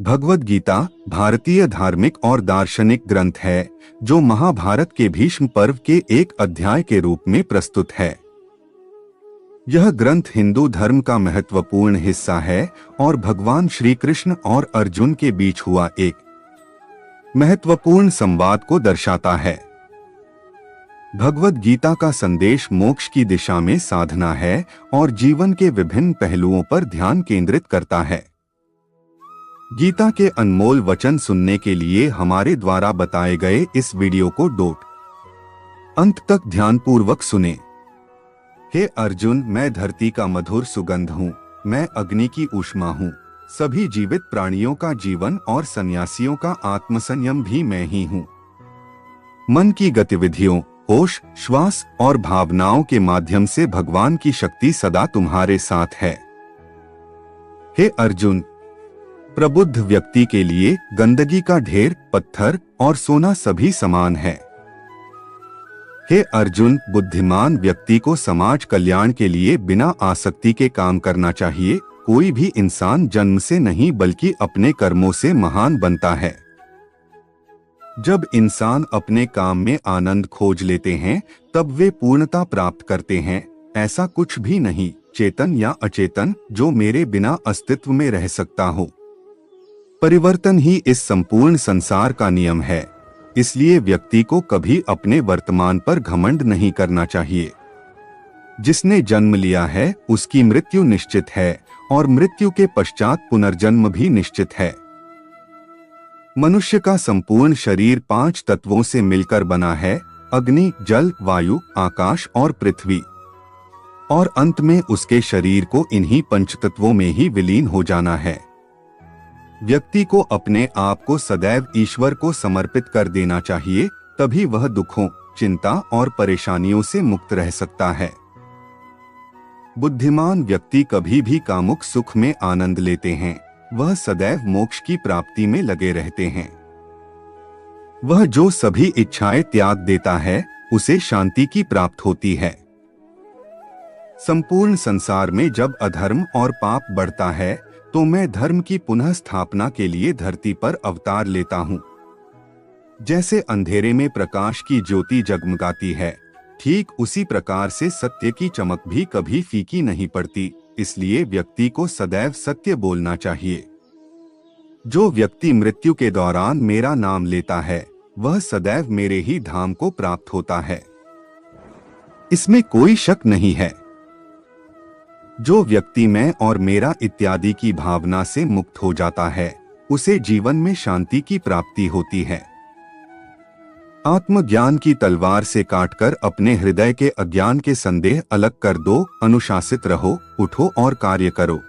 भगवद गीता भारतीय धार्मिक और दार्शनिक ग्रंथ है जो महाभारत के भीष्म पर्व के एक अध्याय के रूप में प्रस्तुत है। यह ग्रंथ हिंदू धर्म का महत्वपूर्ण हिस्सा है और भगवान श्री कृष्ण और अर्जुन के बीच हुआ एक महत्वपूर्ण संवाद को दर्शाता है। भगवद गीता का संदेश मोक्ष की दिशा में साधना है और जीवन के विभिन्न पहलुओं पर ध्यान केंद्रित करता है। गीता के अनमोल वचन सुनने के लिए हमारे द्वारा बताए गए इस वीडियो को अंत तक ध्यानपूर्वक सुने। हे अर्जुन, मैं धरती का मधुर सुगंध हूँ, मैं अग्नि की ऊष्मा हूँ, सभी जीवित प्राणियों का जीवन और सन्यासियों का आत्मसंयम भी मैं ही हूँ। मन की गतिविधियों, होश, श्वास और भावनाओं के माध्यम से भगवान की शक्ति सदा तुम्हारे साथ है। हे अर्जुन, प्रबुद्ध व्यक्ति के लिए गंदगी का ढेर, पत्थर और सोना सभी समान है। हे अर्जुन, बुद्धिमान व्यक्ति को समाज कल्याण के लिए बिना आसक्ति के काम करना चाहिए। कोई भी इंसान जन्म से नहीं बल्कि अपने कर्मों से महान बनता है। जब इंसान अपने काम में आनंद खोज लेते हैं तब वे पूर्णता प्राप्त करते हैं। ऐसा कुछ भी नहीं, चेतन या अचेतन, जो मेरे बिना अस्तित्व में रह सकता हो। परिवर्तन ही इस संपूर्ण संसार का नियम है। इसलिए व्यक्ति को कभी अपने वर्तमान पर घमंड नहीं करना चाहिए। जिसने जन्म लिया है उसकी मृत्यु निश्चित है और मृत्यु के पश्चात पुनर्जन्म भी निश्चित है। मनुष्य का संपूर्ण शरीर 5 तत्वों से मिलकर बना है: अग्नि, जल, वायु, आकाश और पृथ्वी। और अंत में उसके शरीर को इन्हीं 5 तत्वों में ही विलीन हो जाना है। व्यक्ति को अपने आप को सदैव ईश्वर को समर्पित कर देना चाहिए, तभी वह दुखों, चिंता और परेशानियों से मुक्त रह सकता है। बुद्धिमान व्यक्ति कभी भी कामुक सुख में आनंद लेते हैं, वह सदैव मोक्ष की प्राप्ति में लगे रहते हैं। वह जो सभी इच्छाएं त्याग देता है उसे शांति की प्राप्त होती है। संपूर्ण संसार में जब अधर्म और पाप बढ़ता है तो मैं धर्म की पुनः स्थापना के लिए धरती पर अवतार लेता हूँ। जैसे अंधेरे में प्रकाश की ज्योति जगमगाती है, ठीक उसी प्रकार से सत्य की चमक भी कभी फीकी नहीं पड़ती। इसलिए व्यक्ति को सदैव सत्य बोलना चाहिए। जो व्यक्ति मृत्यु के दौरान मेरा नाम लेता है वह सदैव मेरे ही धाम को प्राप्त होता है, इसमें कोई शक नहीं है। जो व्यक्ति मैं और मेरा इत्यादि की भावना से मुक्त हो जाता है उसे जीवन में शांति की प्राप्ति होती है। आत्मज्ञान की तलवार से काटकर अपने हृदय के अज्ञान के संदेह अलग कर दो। अनुशासित रहो, उठो और कार्य करो।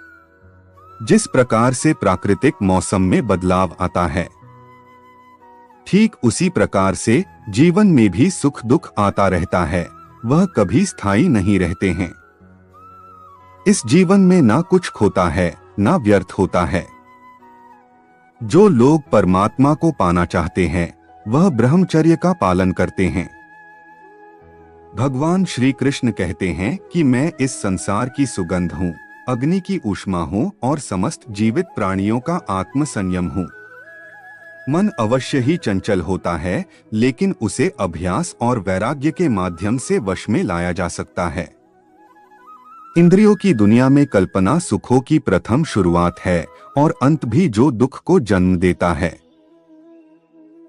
जिस प्रकार से प्राकृतिक मौसम में बदलाव आता है, ठीक उसी प्रकार से जीवन में भी सुख दुख आता रहता है, वह कभी स्थायी नहीं रहते हैं। इस जीवन में ना कुछ खोता है ना व्यर्थ होता है। जो लोग परमात्मा को पाना चाहते हैं वह ब्रह्मचर्य का पालन करते हैं। भगवान श्री कृष्ण कहते हैं कि मैं इस संसार की सुगंध हूँ, अग्नि की ऊष्मा हूँ और समस्त जीवित प्राणियों का आत्म संयम हूँ। मन अवश्य ही चंचल होता है, लेकिन उसे अभ्यास और वैराग्य के माध्यम से वश में लाया जा सकता है। इंद्रियों की दुनिया में कल्पना सुखों की प्रथम शुरुआत है और अंत भी जो दुख को जन्म देता है।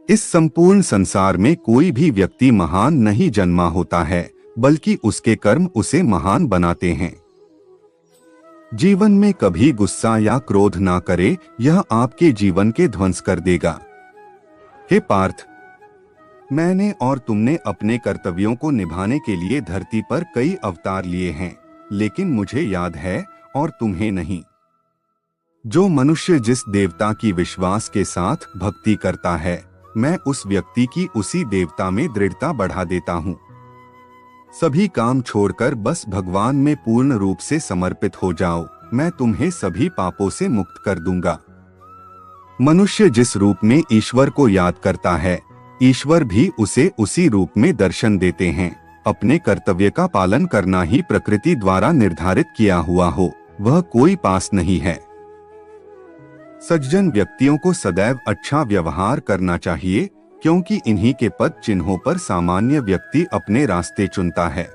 इस संपूर्ण संसार में कोई भी व्यक्ति महान नहीं जन्मा होता है, बल्कि उसके कर्म उसे महान बनाते हैं। जीवन में कभी गुस्सा या क्रोध ना करे, यह आपके जीवन के ध्वंस कर देगा। हे पार्थ, मैंने और तुमने अपने कर्तव्यों को निभाने के लिए धरती पर कई अवतार लिए हैं, लेकिन मुझे याद है और तुम्हें नहीं। जो मनुष्य जिस देवता की विश्वास के साथ भक्ति करता है, मैं उस व्यक्ति की उसी देवता में दृढ़ता बढ़ा देता हूँ। सभी काम छोड़कर बस भगवान में पूर्ण रूप से समर्पित हो जाओ, मैं तुम्हें सभी पापों से मुक्त कर दूंगा। मनुष्य जिस रूप में ईश्वर को याद करता है, ईश्वर भी उसे उसी रूप में दर्शन देते हैं। अपने कर्तव्य का पालन करना ही प्रकृति द्वारा निर्धारित किया हुआ हो, वह कोई पास नहीं है। सज्जन व्यक्तियों को सदैव अच्छा व्यवहार करना चाहिए, क्योंकि इन्हीं के पद चिन्हों पर सामान्य व्यक्ति अपने रास्ते चुनता है।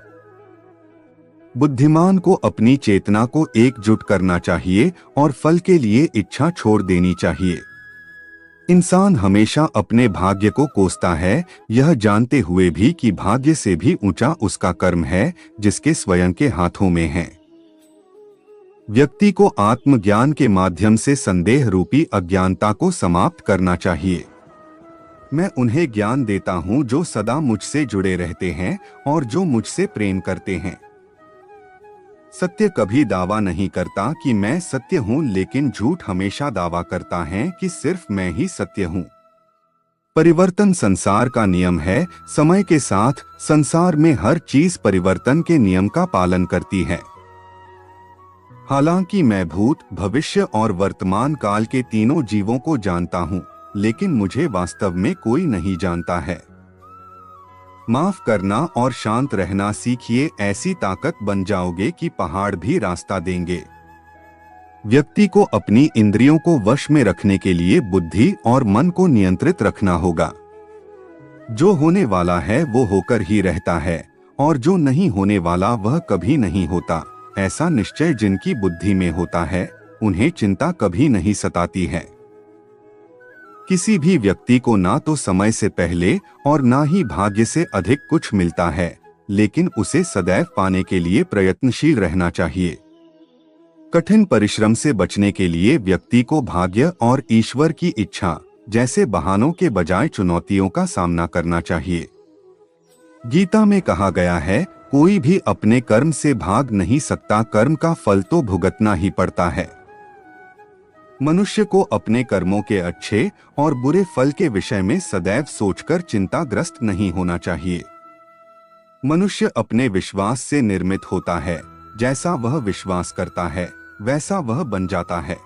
बुद्धिमान को अपनी चेतना को एकजुट करना चाहिए और फल के लिए इच्छा छोड़ देनी चाहिए। इंसान हमेशा अपने भाग्य को कोसता है, यह जानते हुए भी कि भाग्य से भी ऊंचा उसका कर्म है, जिसके स्वयं के हाथों में है। व्यक्ति को आत्मज्ञान के माध्यम से संदेह रूपी अज्ञानता को समाप्त करना चाहिए। मैं उन्हें ज्ञान देता हूं जो सदा मुझसे जुड़े रहते हैं और जो मुझसे प्रेम करते हैं। सत्य कभी दावा नहीं करता कि मैं सत्य हूं, लेकिन झूठ हमेशा दावा करता है कि सिर्फ मैं ही सत्य हूं। परिवर्तन संसार का नियम है। समय के साथ संसार में हर चीज परिवर्तन के नियम का पालन करती है। हालांकि मैं भूत, भविष्य और वर्तमान काल के तीनों जीवों को जानता हूं, लेकिन मुझे वास्तव में कोई नहीं जानता है। माफ करना और शांत रहना सीखिए, ऐसी ताकत बन जाओगे कि पहाड़ भी रास्ता देंगे। व्यक्ति को अपनी इंद्रियों को वश में रखने के लिए बुद्धि और मन को नियंत्रित रखना होगा। जो होने वाला है वो होकर ही रहता है, और जो नहीं होने वाला वह कभी नहीं होता। ऐसा निश्चय जिनकी बुद्धि में होता है, उन्हें चिंता कभी नहीं सताती है। किसी भी व्यक्ति को ना तो समय से पहले और ना ही भाग्य से अधिक कुछ मिलता है, लेकिन उसे सदैव पाने के लिए प्रयत्नशील रहना चाहिए। कठिन परिश्रम से बचने के लिए व्यक्ति को भाग्य और ईश्वर की इच्छा जैसे बहानों के बजाय चुनौतियों का सामना करना चाहिए। गीता में कहा गया है, कोई भी अपने कर्म से भाग नहीं सकता, कर्म का फल तो भुगतना ही पड़ता है। मनुष्य को अपने कर्मों के अच्छे और बुरे फल के विषय में सदैव सोचकर चिंताग्रस्त नहीं होना चाहिए। मनुष्य अपने विश्वास से निर्मित होता है। जैसा वह विश्वास करता है वैसा वह बन जाता है।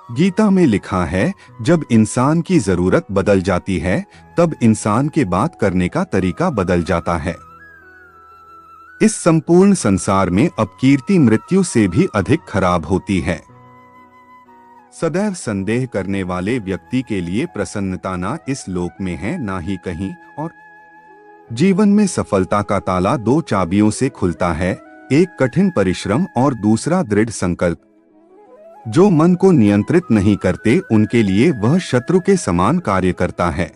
गीता में लिखा है, जब इंसान की जरूरत बदल जाती है तब इंसान के बात करने का तरीका बदल जाता है। इस संपूर्ण संसार में अपकीर्ति मृत्यु से भी अधिक खराब होती है। सदैव संदेह करने वाले व्यक्ति के लिए प्रसन्नता ना इस लोक में है ना ही कहीं और। जीवन में सफलता का ताला दो चाबियों से खुलता है, एक कठिन परिश्रम और दूसरा दृढ़ संकल्प। जो मन को नियंत्रित नहीं करते उनके लिए वह शत्रु के समान कार्य करता है।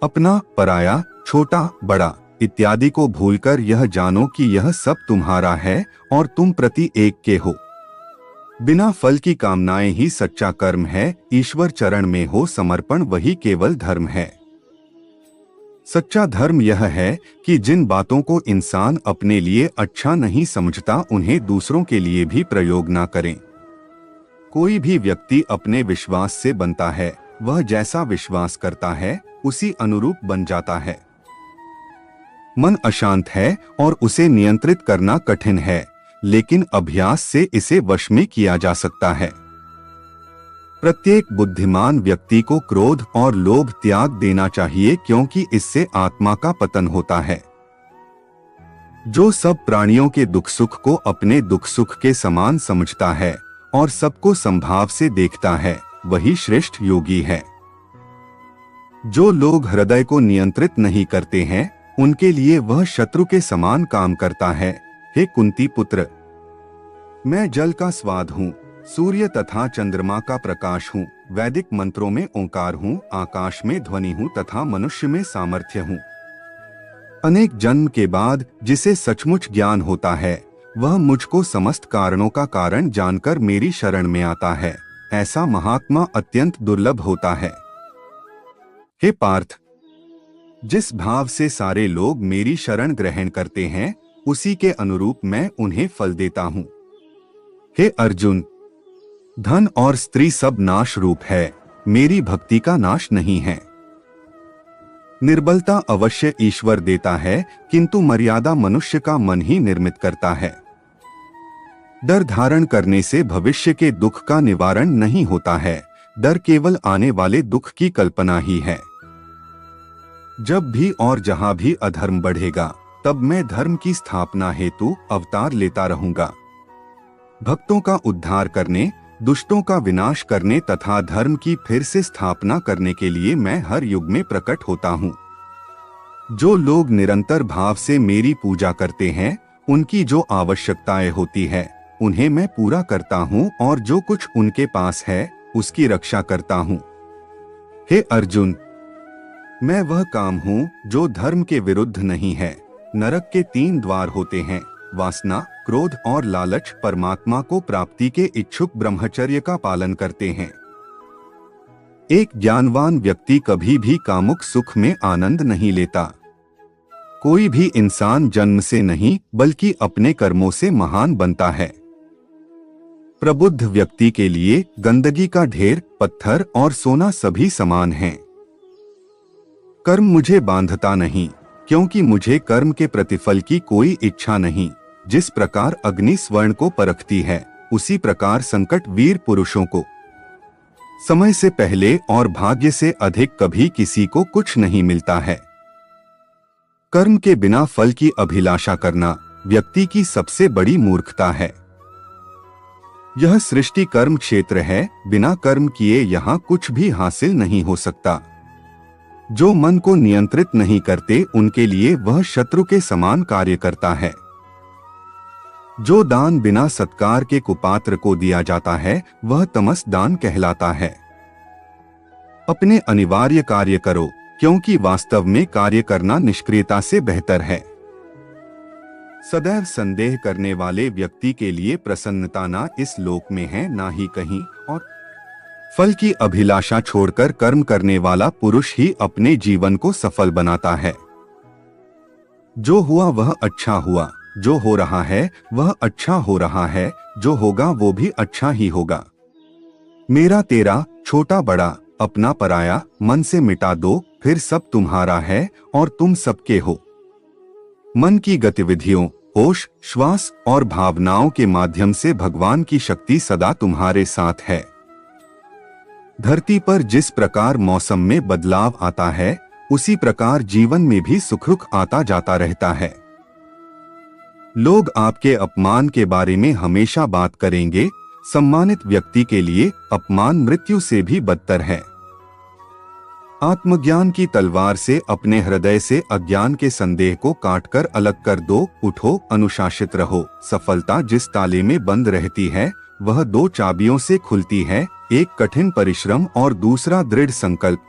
अपना, पराया, छोटा, बड़ा इत्यादि को भूलकर यह जानो कि यह सब तुम्हारा है और तुम प्रति एक के हो। बिना फल की कामनाएं ही सच्चा कर्म है। ईश्वर चरण में हो समर्पण वही केवल धर्म है। सच्चा धर्म यह है कि जिन बातों को इंसान अपने लिए अच्छा नहीं समझता उन्हें दूसरों के लिए भी प्रयोग ना करें। कोई भी व्यक्ति अपने विश्वास से बनता है, वह जैसा विश्वास करता है उसी अनुरूप बन जाता है। मन अशांत है और उसे नियंत्रित करना कठिन है, लेकिन अभ्यास से इसे वश में किया जा सकता है। प्रत्येक बुद्धिमान व्यक्ति को क्रोध और लोभ त्याग देना चाहिए, क्योंकि इससे आत्मा का पतन होता है। जो सब प्राणियों के दुख सुख को अपने दुख सुख के समान समझता है और सबको समभाव से देखता है, वही श्रेष्ठ योगी है। जो लोग हृदय को नियंत्रित नहीं करते हैं उनके लिए वह शत्रु के समान काम करता है। हे कुंती पुत्र, मैं जल का स्वाद हूँ, सूर्य तथा चंद्रमा का प्रकाश हूँ, वैदिक मंत्रों में ओंकार हूँ, आकाश में ध्वनि हूँ तथा मनुष्य में सामर्थ्य हूँ। अनेक जन्म के बाद जिसे सचमुच ज्ञान होता है वह मुझको समस्त कारणों का कारण जानकर मेरी शरण में आता है। ऐसा महात्मा अत्यंत दुर्लभ होता है। हे पार्थ, जिस भाव से सारे लोग मेरी शरण ग्रहण करते हैं उसी के अनुरूप मैं उन्हें फल देता हूँ। हे अर्जुन, धन और स्त्री सब नाश रूप है, मेरी भक्ति का नाश नहीं है। निर्बलता अवश्य ईश्वर देता है, किंतु मर्यादा मनुष्य का मन ही निर्मित करता है। डर धारण करने से भविष्य के दुख का निवारण नहीं होता है, डर केवल आने वाले दुख की कल्पना ही है। जब भी और जहां भी अधर्म बढ़ेगा तब मैं धर्म की स्थापना हेतु अवतार लेता रहूंगा। भक्तों का उद्धार करने, दुष्टों का विनाश करने तथा धर्म की फिर से स्थापना करने के लिए मैं हर युग में प्रकट होता हूँ। जो लोग निरंतर भाव से मेरी पूजा करते हैं, उनकी जो आवश्यकताएं होती है उन्हें मैं पूरा करता हूँ और जो कुछ उनके पास है उसकी रक्षा करता हूँ। हे अर्जुन, मैं वह काम हूँ जो धर्म के विरुद्ध नहीं है। नरक के 3 द्वार होते हैं, वासना, क्रोध और लालच परमात्मा को प्राप्ति के इच्छुक ब्रह्मचर्य का पालन करते हैं। एक ज्ञानवान व्यक्ति कभी भी कामुक सुख में आनंद नहीं लेता। कोई भी इंसान जन्म से नहीं बल्कि अपने कर्मों से महान बनता है। प्रबुद्ध व्यक्ति के लिए गंदगी का ढेर, पत्थर और सोना सभी समान हैं। कर्म मुझे बांधता नहीं, क्योंकि मुझे कर्म के प्रतिफल की कोई इच्छा नहीं। जिस प्रकार अग्नि स्वर्ण को परखती है, उसी प्रकार संकट वीर पुरुषों को समय से पहले और भाग्य से अधिक कभी किसी को कुछ नहीं मिलता है। कर्म के बिना फल की अभिलाषा करना व्यक्ति की सबसे बड़ी मूर्खता है। यह सृष्टि कर्म क्षेत्र है, बिना कर्म किए यहाँ कुछ भी हासिल नहीं हो सकता। जो मन को नियंत्रित नहीं करते उनके लिए वह शत्रु के समान कार्य करता है। जो दान बिना सत्कार के कुपात्र को दिया जाता है वह तमस दान कहलाता है। अपने अनिवार्य कार्य करो, क्योंकि वास्तव में कार्य करना निष्क्रियता से बेहतर है। सदैव संदेह करने वाले व्यक्ति के लिए प्रसन्नता ना इस लोक में है ना ही कहीं और। फल की अभिलाषा छोड़कर कर्म करने वाला पुरुष ही अपने जीवन को सफल बनाता है। जो हुआ वह अच्छा हुआ, जो हो रहा है वह अच्छा हो रहा है, जो होगा वो भी अच्छा ही होगा। मेरा तेरा, छोटा बड़ा, अपना पराया मन से मिटा दो, फिर सब तुम्हारा है और तुम सबके हो। मन की गतिविधियों, होश, श्वास और भावनाओं के माध्यम से भगवान की शक्ति सदा तुम्हारे साथ है। धरती पर जिस प्रकार मौसम में बदलाव आता है, उसी प्रकार जीवन में भी सुख आता जाता रहता है। लोग आपके अपमान के बारे में हमेशा बात करेंगे। सम्मानित व्यक्ति के लिए अपमान मृत्यु से भी बदतर है। आत्मज्ञान की तलवार से अपने हृदय से अज्ञान के संदेह को काटकर अलग कर दो। उठो, अनुशासित रहो। सफलता जिस ताले में बंद रहती है वह 2 चाबियों से खुलती है, एक कठिन परिश्रम और दूसरा दृढ़ संकल्प।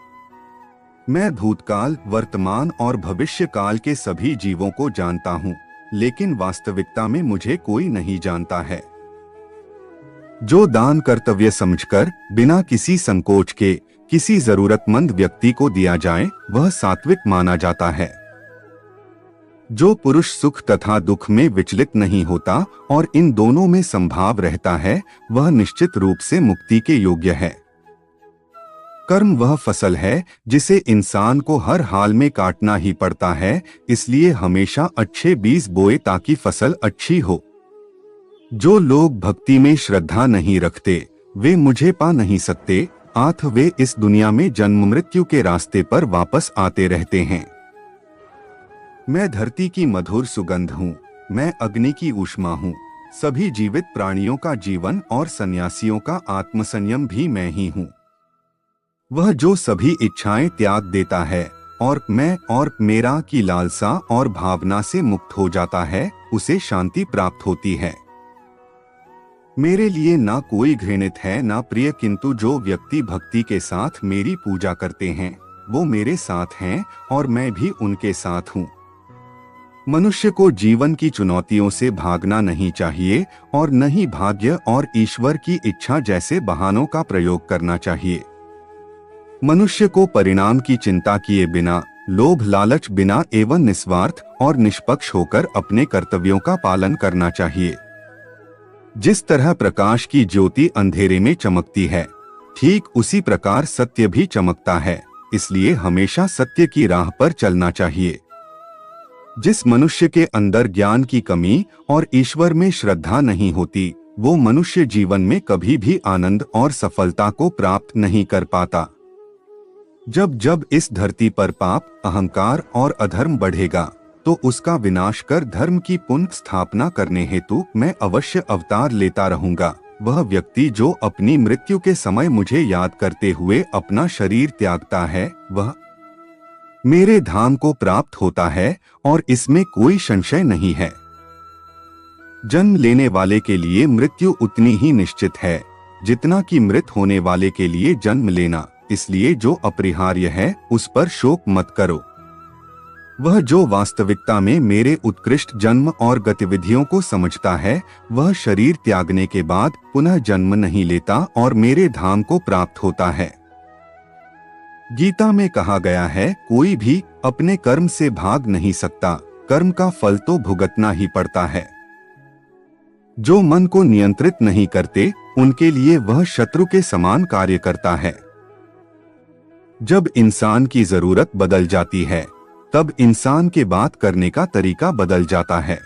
मैं भूतकाल, वर्तमान और भविष्य काल के सभी जीवों को जानता हूँ, लेकिन वास्तविकता में मुझे कोई नहीं जानता है। जो दान कर्तव्य समझकर बिना किसी संकोच के किसी जरूरतमंद व्यक्ति को दिया जाए वह सात्विक माना जाता है। जो पुरुष सुख तथा दुख में विचलित नहीं होता और इन दोनों में संभाव रहता है वह निश्चित रूप से मुक्ति के योग्य है। कर्म वह फसल है जिसे इंसान को हर हाल में काटना ही पड़ता है, इसलिए हमेशा अच्छे बीज बोए ताकि फसल अच्छी हो। जो लोग भक्ति में श्रद्धा नहीं रखते वे मुझे पा नहीं सकते, आथ वे इस दुनिया में जन्म मृत्यु के रास्ते पर वापस आते रहते हैं। मैं धरती की मधुर सुगंध हूँ, मैं अग्नि की ऊष्मा हूँ। सभी जीवित प्राणियों का जीवन और सन्यासियों का आत्मसंयम भी मैं ही हूँ। वह जो सभी इच्छाएं त्याग देता है और मैं और मेरा की लालसा और भावना से मुक्त हो जाता है, उसे शांति प्राप्त होती है। मेरे लिए ना कोई घृणित है ना प्रिय, किंतु जो व्यक्ति भक्ति के साथ मेरी पूजा करते हैं वो मेरे साथ हैं और मैं भी उनके साथ हूँ। मनुष्य को जीवन की चुनौतियों से भागना नहीं चाहिए और न ही भाग्य और ईश्वर की इच्छा जैसे बहानों का प्रयोग करना चाहिए। मनुष्य को परिणाम की चिंता किए बिना, लोभ लालच बिना एवं निस्वार्थ और निष्पक्ष होकर अपने कर्तव्यों का पालन करना चाहिए। जिस तरह प्रकाश की ज्योति अंधेरे में चमकती है, ठीक उसी प्रकार सत्य भी चमकता है, इसलिए हमेशा सत्य की राह पर चलना चाहिए। जिस मनुष्य के अंदर ज्ञान की कमी और ईश्वर में श्रद्धा नहीं होती, वो मनुष्य जीवन में कभी भी आनंद और सफलता को प्राप्त नहीं कर पाता। जब जब इस धरती पर पाप, अहंकार और अधर्म बढ़ेगा तो उसका विनाश कर धर्म की पुनः स्थापना करने हेतु मैं अवश्य अवतार लेता रहूंगा। वह व्यक्ति जो अपनी मृत्यु के समय मुझे याद करते हुए अपना शरीर त्यागता है, वह मेरे धाम को प्राप्त होता है और इसमें कोई संशय नहीं है। जन्म लेने वाले के लिए मृत्यु उतनी ही निश्चित है जितना कि मृत होने वाले के लिए जन्म लेना, इसलिए जो अपरिहार्य है उस पर शोक मत करो। वह जो वास्तविकता में मेरे उत्कृष्ट जन्म और गतिविधियों को समझता है, वह शरीर त्यागने के बाद पुनः जन्म नहीं लेता और मेरे धाम को प्राप्त होता है। गीता में कहा गया है, कोई भी अपने कर्म से भाग नहीं सकता, कर्म का फल तो भुगतना ही पड़ता है। जो मन को नियंत्रित नहीं करते, उनके लिए वह शत्रु के समान कार्य करता है। जब इंसान की जरूरत बदल जाती है, तब इंसान के बात करने का तरीका बदल जाता है।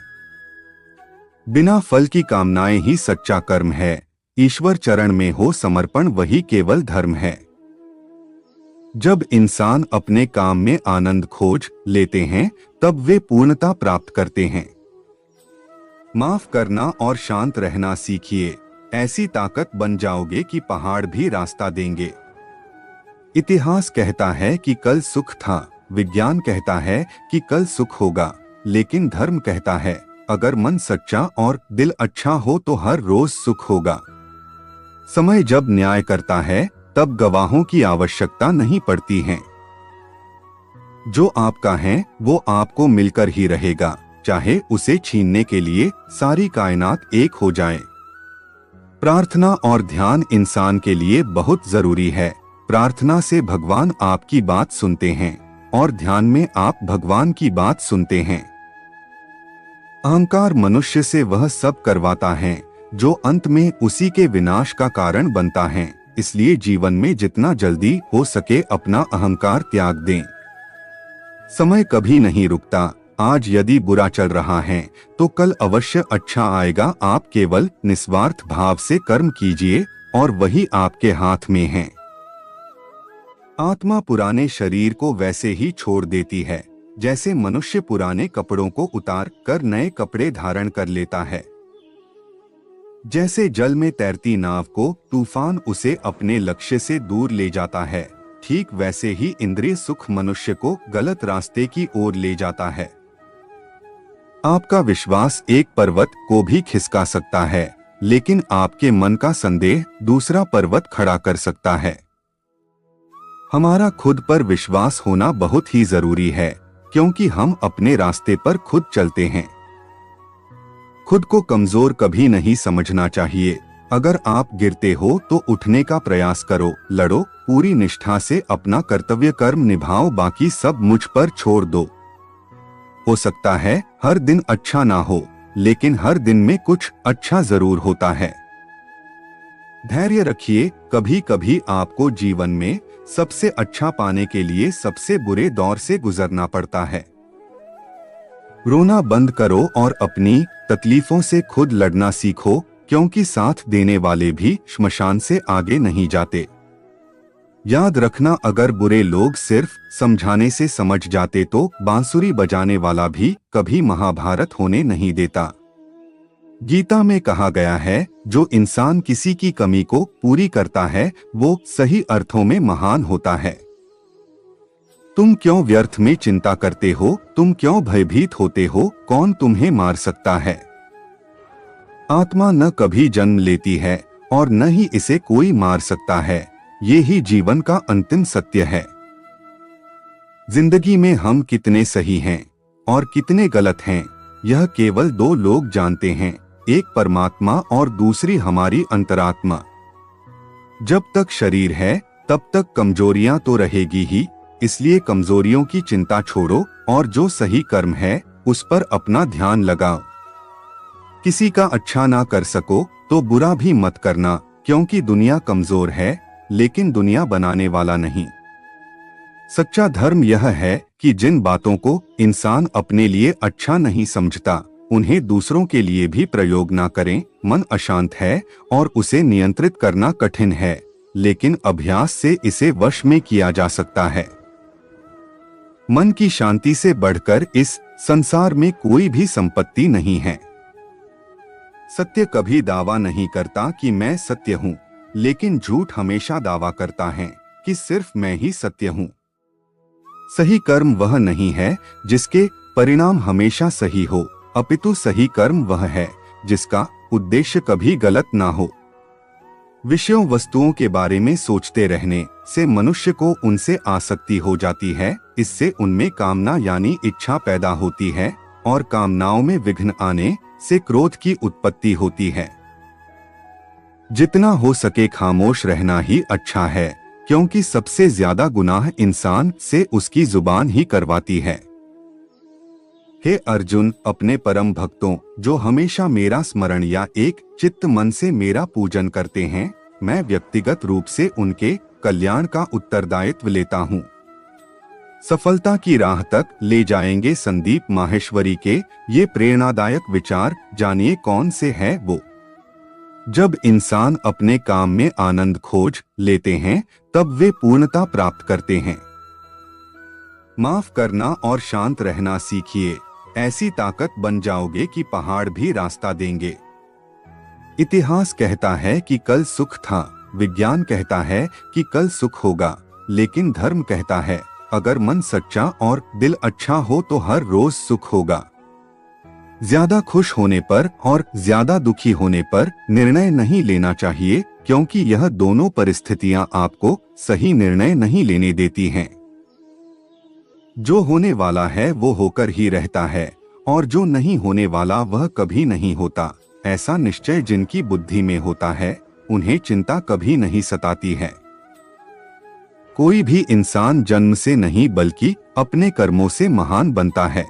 बिना फल की कामनाएं ही सच्चा कर्म है। ईश्वर चरण में हो समर्पण वही केवल धर्म है। जब इंसान अपने काम में आनंद खोज लेते हैं, तब वे पूर्णता प्राप्त करते हैं। माफ करना और शांत रहना सीखिए, ऐसी ताकत बन जाओगे कि पहाड़ भी रास्ता देंगे। इतिहास कहता है कि कल सुख था, विज्ञान कहता है कि कल सुख होगा, लेकिन धर्म कहता है अगर मन सच्चा और दिल अच्छा हो तो हर रोज सुख होगा। समय जब न्याय करता है, तब गवाहों की आवश्यकता नहीं पड़ती है। जो आपका है वो आपको मिलकर ही रहेगा, चाहे उसे छीनने के लिए सारी कायनात एक हो जाए। प्रार्थना और ध्यान इंसान के लिए बहुत जरूरी है। प्रार्थना से भगवान आपकी बात सुनते हैं और ध्यान में आप भगवान की बात सुनते हैं। अहंकार मनुष्य से वह सब करवाता है जो अंत में उसी के विनाश का कारण बनता है। इसलिए जीवन में जितना जल्दी हो सके अपना अहंकार त्याग दें। समय कभी नहीं रुकता। आज यदि बुरा चल रहा है तो कल अवश्य अच्छा आएगा। आप केवल निस्वार्थ भाव से कर्म कीजिए और वही आपके हाथ में है। आत्मा पुराने शरीर को वैसे ही छोड़ देती है जैसे मनुष्य पुराने कपड़ों को उतार कर नए कपड़े धारण कर लेता है। जैसे जल में तैरती नाव को तूफान उसे अपने लक्ष्य से दूर ले जाता है, ठीक वैसे ही इंद्रिय सुख मनुष्य को गलत रास्ते की ओर ले जाता है। आपका विश्वास एक पर्वत को भी खिसका सकता है, लेकिन आपके मन का संदेह दूसरा पर्वत खड़ा कर सकता है। हमारा खुद पर विश्वास होना बहुत ही जरूरी है, क्योंकि हम अपने रास्ते पर खुद चलते हैं। खुद को कमजोर कभी नहीं समझना चाहिए। अगर आप गिरते हो तो उठने का प्रयास करो, लड़ो, पूरी निष्ठा से अपना कर्तव्य कर्म निभाओ, बाकी सब मुझ पर छोड़ दो। हो सकता है हर दिन अच्छा ना हो, लेकिन हर दिन में कुछ अच्छा जरूर होता है। धैर्य रखिए, कभी कभी आपको जीवन में सबसे अच्छा पाने के लिए सबसे बुरे दौर से गुजरना पड़ता है। रोना बंद करो और अपनी तकलीफों से खुद लड़ना सीखो, क्योंकि साथ देने वाले भी श्मशान से आगे नहीं जाते। याद रखना, अगर बुरे लोग सिर्फ समझाने से समझ जाते तो बांसुरी बजाने वाला भी कभी महाभारत होने नहीं देता। गीता में कहा गया है, जो इंसान किसी की कमी को पूरी करता है वो सही अर्थों में महान होता है। तुम क्यों व्यर्थ में चिंता करते हो? तुम क्यों भयभीत होते हो? कौन तुम्हें मार सकता है? आत्मा न कभी जन्म लेती है और न ही इसे कोई मार सकता है। ये ही जीवन का अंतिम सत्य है। जिंदगी में हम कितने सही हैं और कितने गलत हैं, यह केवल दो लोग जानते हैं, एक परमात्मा और दूसरी हमारी अंतरात्मा। जब तक शरीर है तब तक कमजोरियां तो रहेगी ही, इसलिए कमजोरियों की चिंता छोड़ो और जो सही कर्म है उस पर अपना ध्यान लगाओ। किसी का अच्छा ना कर सको तो बुरा भी मत करना, क्योंकि दुनिया कमजोर है लेकिन दुनिया बनाने वाला नहीं। सच्चा धर्म यह है कि जिन बातों को इंसान अपने लिए अच्छा नहीं समझता उन्हें दूसरों के लिए भी प्रयोग ना करें। मन अशांत है और उसे नियंत्रित करना कठिन है, लेकिन अभ्यास से इसे वश में किया जा सकता है। मन की शांति से बढ़कर इस संसार में कोई भी संपत्ति नहीं है। सत्य कभी दावा नहीं करता कि मैं सत्य हूँ, लेकिन झूठ हमेशा दावा करता है कि सिर्फ मैं ही सत्य हूँ। सही कर्म वह नहीं है जिसके परिणाम हमेशा सही हो, अपितु सही कर्म वह है जिसका उद्देश्य कभी गलत ना हो। विषयों वस्तुओं के बारे में सोचते रहने से मनुष्य को उनसे आसक्ति हो जाती है। इससे उनमें कामना यानी इच्छा पैदा होती है और कामनाओं में विघ्न आने से क्रोध की उत्पत्ति होती है। जितना हो सके खामोश रहना ही अच्छा है, क्योंकि सबसे ज्यादा गुनाह इंसान से उसकी जुबान ही करवाती है। हे अर्जुन, अपने परम भक्तों जो हमेशा मेरा स्मरण या एक चित्त मन से मेरा पूजन करते हैं, मैं व्यक्तिगत रूप से उनके कल्याण का उत्तरदायित्व लेता हूँ। सफलता की राह तक ले जाएंगे संदीप माहेश्वरी के ये प्रेरणादायक विचार। जानिए कौन से हैं वो। जब इंसान अपने काम में आनंद खोज लेते हैं, तब वे पूर्णता प्राप्त करते हैं। माफ करना और शांत रहना सीखिए, ऐसी ताकत बन जाओगे कि पहाड़ भी रास्ता देंगे। इतिहास कहता है कि कल सुख था, विज्ञान कहता है कि कल सुख होगा, लेकिन धर्म कहता है अगर मन सच्चा और दिल अच्छा हो तो हर रोज सुख होगा। ज्यादा खुश होने पर और ज्यादा दुखी होने पर निर्णय नहीं लेना चाहिए, क्योंकि यह दोनों परिस्थितियां आपको सही निर्णय नहीं लेने देती हैं। जो होने वाला है वो होकर ही रहता है, और जो नहीं होने वाला वह कभी नहीं होता। ऐसा निश्चय जिनकी बुद्धि में होता है, उन्हें चिंता कभी नहीं सताती है। कोई भी इंसान जन्म से नहीं बल्कि अपने कर्मों से महान बनता है।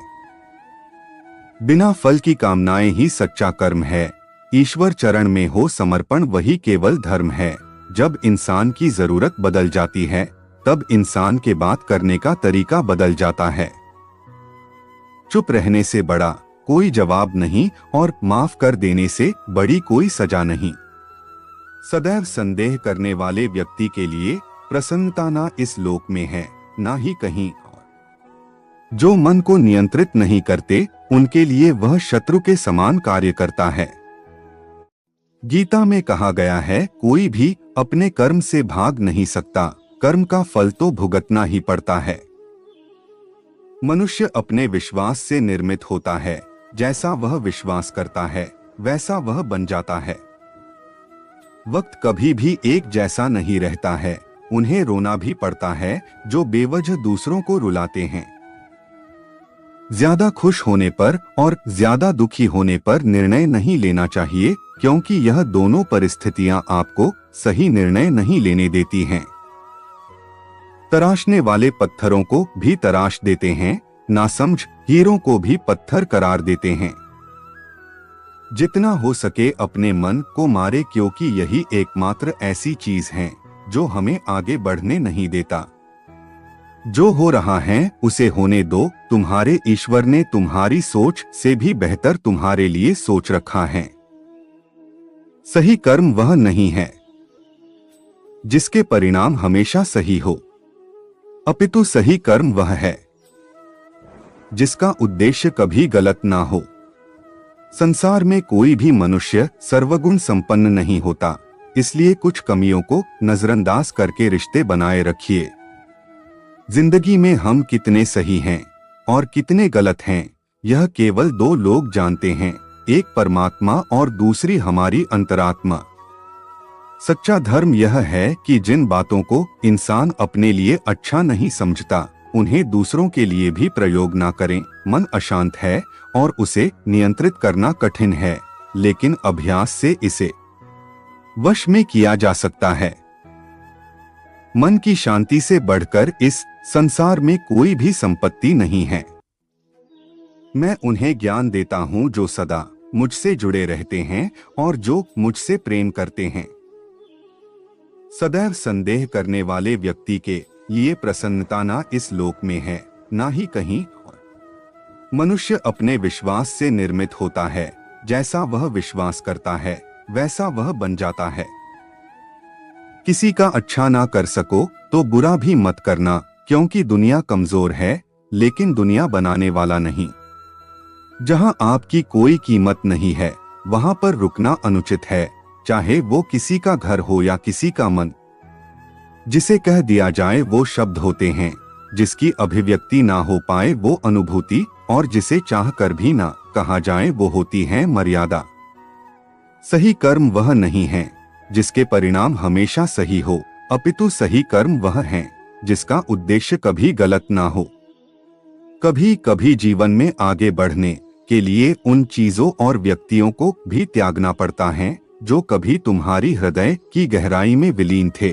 बिना फल की कामनाएं ही सच्चा कर्म है। ईश्वर चरण में हो समर्पण वही केवल धर्म है। जब इंसान की जरूरत बदल जाती है, तब इंसान के बात करने का तरीका बदल जाता है। चुप रहने से बड़ा कोई जवाब नहीं और माफ कर देने से बड़ी कोई सजा नहीं। सदैव संदेह करने वाले व्यक्ति के लिए प्रसन्नता ना इस लोक में है, ना ही कहीं और। जो मन को नियंत्रित नहीं करते, उनके लिए वह शत्रु के समान कार्य करता है। गीता में कहा गया है, कोई भी अपने कर्म से भाग नहीं सकता, कर्म का फल तो भुगतना ही पड़ता है। मनुष्य अपने विश्वास से निर्मित होता है। जैसा वह विश्वास करता है, वैसा वह बन जाता है। वक्त कभी भी एक जैसा नहीं रहता है। उन्हें रोना भी पड़ता है जो बेवजह दूसरों को रुलाते हैं। ज्यादा खुश होने पर और ज्यादा दुखी होने पर निर्णय नहीं लेना चाहिए, क्योंकि यह दोनों परिस्थितियां आपको सही निर्णय नहीं लेने देती हैं। तराशने वाले पत्थरों को भी तराश देते हैं, नासमझ हीरों को भी पत्थर करार देते हैं। जितना हो सके अपने मन को मारे, क्योंकि यही एकमात्र ऐसी चीज है जो हमें आगे बढ़ने नहीं देता। जो हो रहा है उसे होने दो। तुम्हारे ईश्वर ने तुम्हारी सोच से भी बेहतर तुम्हारे लिए सोच रखा है। सही कर्म वह नहीं है जिसके परिणाम हमेशा सही हो, अपितु सही कर्म वह है जिसका उद्देश्य कभी गलत ना हो। संसार में कोई भी मनुष्य सर्वगुण संपन्न नहीं होता, इसलिए कुछ कमियों को नजरअंदाज करके रिश्ते बनाए रखिए। जिंदगी में हम कितने सही हैं और कितने गलत हैं, यह केवल दो लोग जानते हैं, एक परमात्मा और दूसरी हमारी अंतरात्मा। सच्चा धर्म यह है कि जिन बातों को इंसान अपने लिए अच्छा नहीं समझता, उन्हें दूसरों के लिए भी प्रयोग ना करें। मन अशांत है और उसे नियंत्रित करना कठिन है, लेकिन अभ्यास से इसे वश में किया जा सकता है। मन की शांति से बढ़कर इस संसार में कोई भी संपत्ति नहीं है। मैं उन्हें ज्ञान देता हूं जो सदा मुझसे जुड़े रहते हैं और जो मुझसे प्रेम करते हैं। सदैव संदेह करने वाले व्यक्ति के लिए प्रसन्नता ना इस लोक में है, ना ही कहीं और। मनुष्य अपने विश्वास से निर्मित होता है। जैसा वह विश्वास करता है, वैसा वह बन जाता है। किसी का अच्छा ना कर सको तो बुरा भी मत करना, क्योंकि दुनिया कमजोर है, लेकिन दुनिया बनाने वाला नहीं। जहां आपकी कोई कीमत नहीं है, वहां पर रुकना अनुचित है, चाहे वो किसी का घर हो या किसी का मन। जिसे कह दिया जाए वो शब्द होते हैं, जिसकी अभिव्यक्ति ना हो पाए वो अनुभूति, और जिसे चाह कर भी ना कहा जाए वो होती है मर्यादा। सही कर्म वह नहीं है जिसके परिणाम हमेशा सही हो, अपितु सही कर्म वह है जिसका उद्देश्य कभी गलत ना हो। कभी कभी जीवन में आगे बढ़ने के लिए उन चीजों और व्यक्तियों को भी त्यागना पड़ता है जो कभी तुम्हारी हृदय की गहराई में विलीन थे।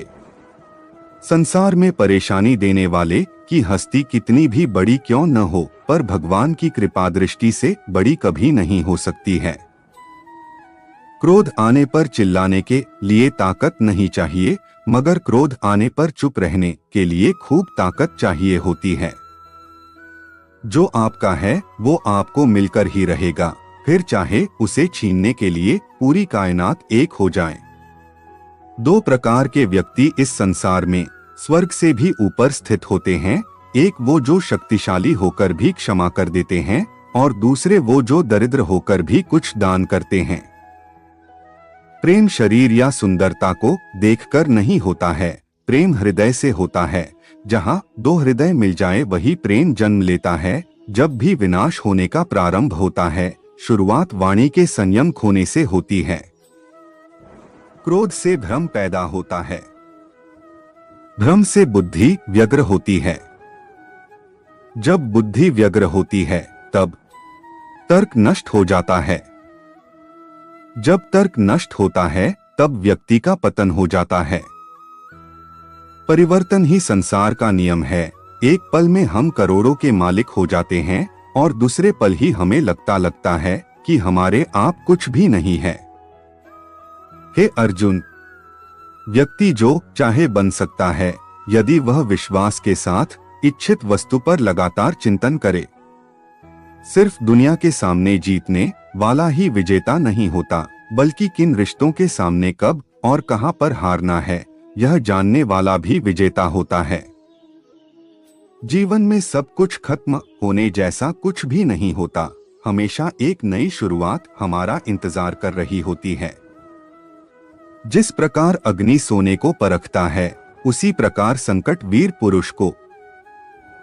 संसार में परेशानी देने वाले की हस्ती कितनी भी बड़ी क्यों न हो, पर भगवान की कृपा दृष्टि से बड़ी कभी नहीं हो सकती है। क्रोध आने पर चिल्लाने के लिए ताकत नहीं चाहिए, मगर क्रोध आने पर चुप रहने के लिए खूब ताकत चाहिए होती है। जो आपका है वो आपको मिलकर ही रहेगा, फिर चाहे उसे छीनने के लिए पूरी कायनात एक हो जाए। दो प्रकार के व्यक्ति इस संसार में स्वर्ग से भी ऊपर स्थित होते हैं, एक वो जो शक्तिशाली होकर भी क्षमा कर देते हैं, और दूसरे वो जो दरिद्र होकर भी कुछ दान करते हैं। प्रेम शरीर या सुंदरता को देखकर नहीं होता है, प्रेम हृदय से होता है। जहाँ दो हृदय मिल जाए वही प्रेम जन्म लेता है। जब भी विनाश होने का प्रारंभ होता है, शुरुआत वाणी के संयम खोने से होती है। क्रोध से भ्रम पैदा होता है, भ्रम से बुद्धि व्यग्र होती है। जब बुद्धि व्यग्र होती है तब तर्क नष्ट हो जाता है। जब तर्क नष्ट होता है तब व्यक्ति का पतन हो जाता है। परिवर्तन ही संसार का नियम है। एक पल में हम करोड़ों के मालिक हो जाते हैं और दूसरे पल ही हमें लगता है कि हमारे आप कुछ भी नहीं है। हे अर्जुन, व्यक्ति जो चाहे बन सकता है यदि वह विश्वास के साथ इच्छित वस्तु पर लगातार चिंतन करे। सिर्फ दुनिया के सामने जीतने वाला ही विजेता नहीं होता, बल्कि किन रिश्तों के सामने कब और कहां पर हारना है यह जानने वाला भी विजेता होता है। जीवन में सब कुछ खत्म होने जैसा कुछ भी नहीं होता, हमेशा एक नई शुरुआत हमारा इंतजार कर रही होती है। जिस प्रकार अग्नि सोने को परखता है, उसी प्रकार संकट वीर पुरुष को।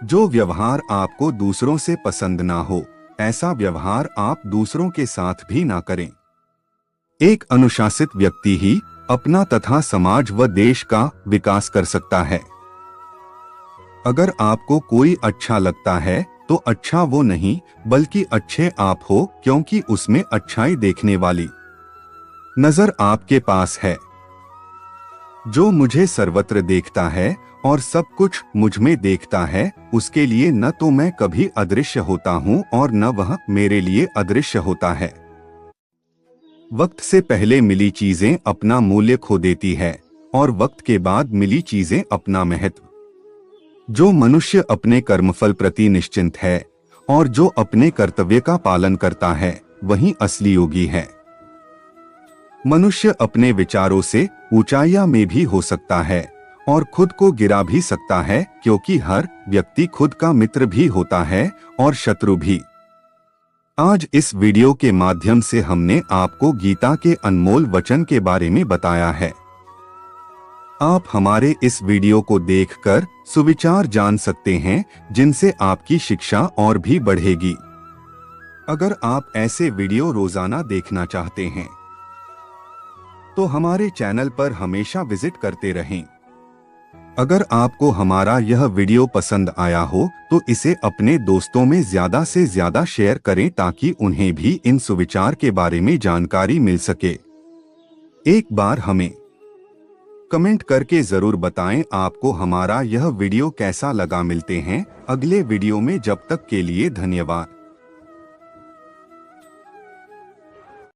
जो व्यवहार आपको दूसरों से पसंद ना हो, ऐसा व्यवहार आप दूसरों के साथ भी ना करें। एक अनुशासित व्यक्ति ही अपना तथा समाज व देश का विकास कर सकता है। अगर आपको कोई अच्छा लगता है तो अच्छा वो नहीं बल्कि अच्छे आप हो, क्योंकि उसमें अच्छाई देखने वाली नजर आपके पास है। जो मुझे सर्वत्र देखता है और सब कुछ मुझ में देखता है, उसके लिए न तो मैं कभी अदृश्य होता हूँ और न वह मेरे लिए अदृश्य होता है। वक्त से पहले मिली चीजें अपना मूल्य खो देती है और वक्त के बाद मिली चीजें अपना महत्व। जो मनुष्य अपने कर्मफल प्रति निश्चिंत है और जो अपने कर्तव्य का पालन करता है, वही असली योगी है। मनुष्य अपने विचारों से ऊंचाइयां में भी हो सकता है और खुद को गिरा भी सकता है, क्योंकि हर व्यक्ति खुद का मित्र भी होता है और शत्रु भी। आज इस वीडियो के माध्यम से हमने आपको गीता के अनमोल वचन के बारे में बताया है। आप हमारे इस वीडियो को देखकर सुविचार जान सकते हैं, जिनसे आपकी शिक्षा और भी बढ़ेगी। अगर आप ऐसे वीडियो रोजाना देखना चाहते हैं तो हमारे चैनल पर हमेशा विजिट करते रहें। अगर आपको हमारा यह वीडियो पसंद आया हो तो इसे अपने दोस्तों में ज्यादा से ज्यादा शेयर करें, ताकि उन्हें भी इन सुविचार के बारे में जानकारी मिल सके। एक बार हमें कमेंट करके जरूर बताएं आपको हमारा यह वीडियो कैसा लगा। मिलते हैं अगले वीडियो में, जब तक के लिए धन्यवाद।